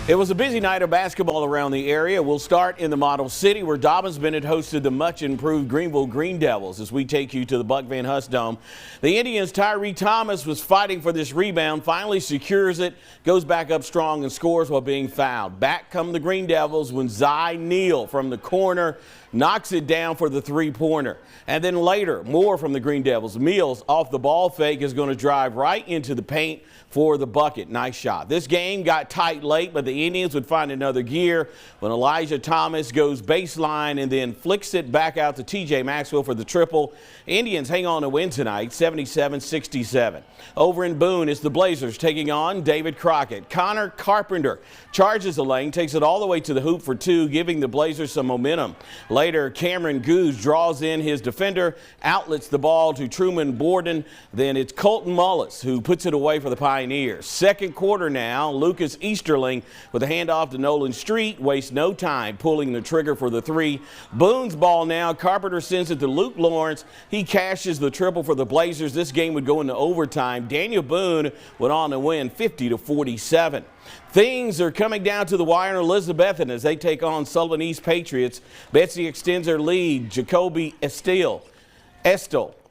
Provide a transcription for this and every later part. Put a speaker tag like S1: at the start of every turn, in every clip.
S1: It was a busy night of basketball around the area. We'll start in the Model City, where Dobyns-Bennett hosted the much-improved Greenville Green Devils as we take you to the Buck Van Huss Dome. The Indians' Tyree Thomas was fighting for this rebound, finally secures it, goes back up strong and scores while being fouled. Back come the Green Devils when Zy Neal from the corner knocks it down for the three-pointer. And then later, more from the Green Devils. Mills off the ball fake is going to drive right into the paint for the bucket. Nice shot. This game got tight late, but the Indians would find another gear when Elijah Thomas goes baseline and then flicks it back out to TJ Maxwell for the triple. Indians hang on to win tonight, 77-67. Over in Boone, it's the Blazers taking on David Crockett. Connor Carpenter charges the lane, takes it all the way to the hoop for two, giving the Blazers some momentum. Later, Cameron Goose draws in his defender, outlets the ball to Truman Borden. Then it's Colton Mullis who puts it away for the Pioneers. Second quarter now, Lucas Easterling with a handoff to Nolan Street, wastes no time pulling the trigger for the three. Boone's ball now, Carpenter sends it to Luke Lawrence. He cashes the triple for the Blazers. This game would go into overtime. Daniel Boone went on to win 50-47. Things are coming down to the wire in Elizabethton as they take on Sullivan East Patriots. Betsy extends her lead. Jacoby Estel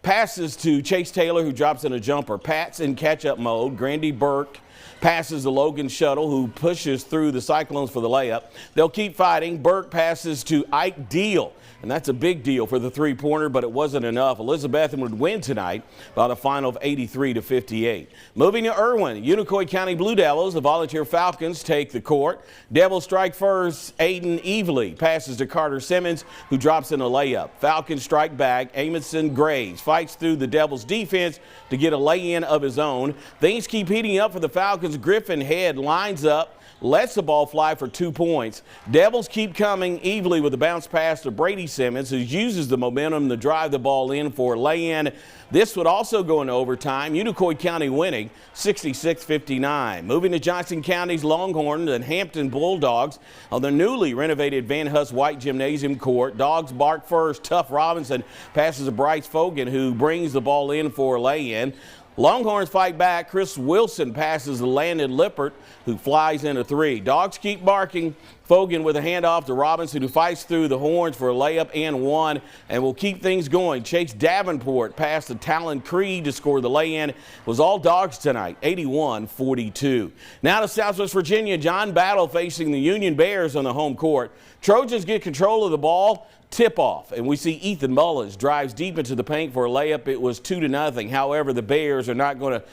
S1: passes to Chase Taylor, who drops in a jumper. Pat's in catch-up mode. Grandy Burke passes to Logan Shuttle, who pushes through the Cyclones for the layup. They'll keep fighting. Burke passes to Ike Deal, and that's a big deal for the three-pointer, but it wasn't enough. Elizabethton would win tonight by the final of 83-58. Moving to Irwin, Unicoi County Blue Devils, the Volunteer Falcons take the court. Devils strike first. Aiden Evely passes to Carter Simmons, who drops in a layup. Falcons strike back. Amundsen Graves fights through the Devils defense to get a lay-in of his own. Things keep heating up for the Falcons. Griffin Head lines up, lets the ball fly for 2 points. Devils keep coming. Evely with a bounce pass to Brady Simmons, who uses the momentum to drive the ball in for a lay-in. This would also go into overtime. Unicoi County winning 66-59. Moving to Johnson County's Longhorns and Hampton Bulldogs on the newly renovated Van Huss White Gymnasium court. Dogs bark first. Tough Robinson passes to Bryce Fogan, who brings the ball in for a lay-in. Longhorns fight back. Chris Wilson passes to Landon Lippert, who flies in a three. Dogs keep barking. Fogan with a handoff to Robinson, who fights through the horns for a layup and one, and will keep things going. Chase Davenport passed to Talon Creed to score the lay-in. It was all Dogs tonight, 81-42. Now to Southwest Virginia, John Battle facing the Union Bears on the home court. Trojans get control of the ball. Tip-off, and we see Ethan Mullins drives deep into the paint for a layup. It was 2-0. However, the Bears are not going to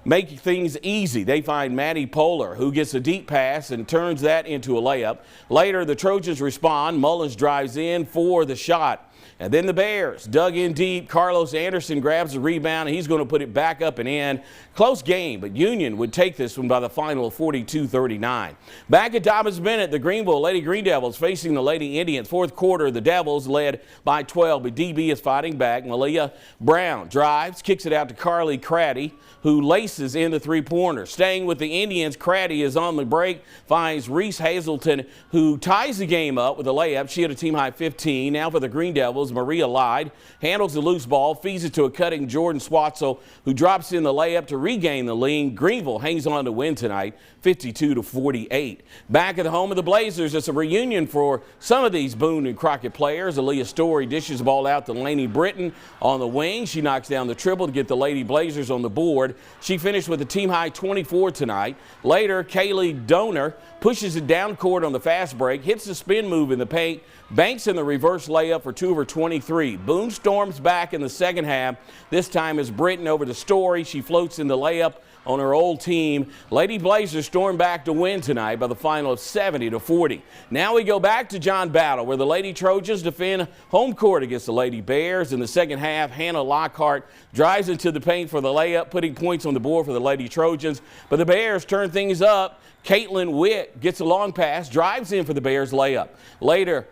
S1: make things easy. They find Matty Poehler, who gets a deep pass and turns that into a layup. Later, the Trojans respond. Mullins drives in for the shot. And then the Bears dug in deep. Carlos Anderson grabs the rebound, and he's going to put it back up and in. Close game, but Union would take this one by the final of 42-39. Back at Dobyns-Bennett, the Greenville Lady Green Devils facing the Lady Indians. Fourth quarter, the Devils led by 12, but DB is fighting back. Malia Brown drives, kicks it out to Carly Craddy, who laces in the three-pointer. Staying with the Indians, Craddy is on the break, finds Reese Hazelton, who ties the game up with a layup. She had a team-high 15. Now for the Green Devils, Maria Lyde handles the loose ball, feeds it to a cutting Jordan Swatzel, who drops in the layup to regain the lead. Greenville hangs on to win tonight, 52-48. Back at the home of the Blazers, it's a reunion for some of these Boone and Crockett players. Aaliyah Story dishes the ball out to Lainey Britton on the wing. She knocks down the triple to get the Lady Blazers on the board. She finished with a team-high 24 tonight. Later, Kaylee Donor pushes it down court on the fast break, hits the spin move in the paint, banks in the reverse layup for 2 of her 23. Boone storms back in the second half. This time is Britton over to Story. She floats in the layup on her old team. Lady Blazers storm back to win tonight by the final of 70-40. Now we go back to John Battle, where the Lady Trojans defend home court against the Lady Bears. In the second half, Hannah Lockhart drives into the paint for the layup, putting points on the board for the Lady Trojans. But the Bears turn things up. Caitlin Witt gets a long pass, drives in for the Bears layup. Later,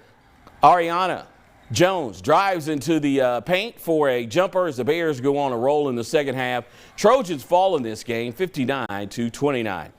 S1: Ariana Jones drives into the paint for a jumper as the Bears go on a roll in the second half. Trojans fall in this game 59-29.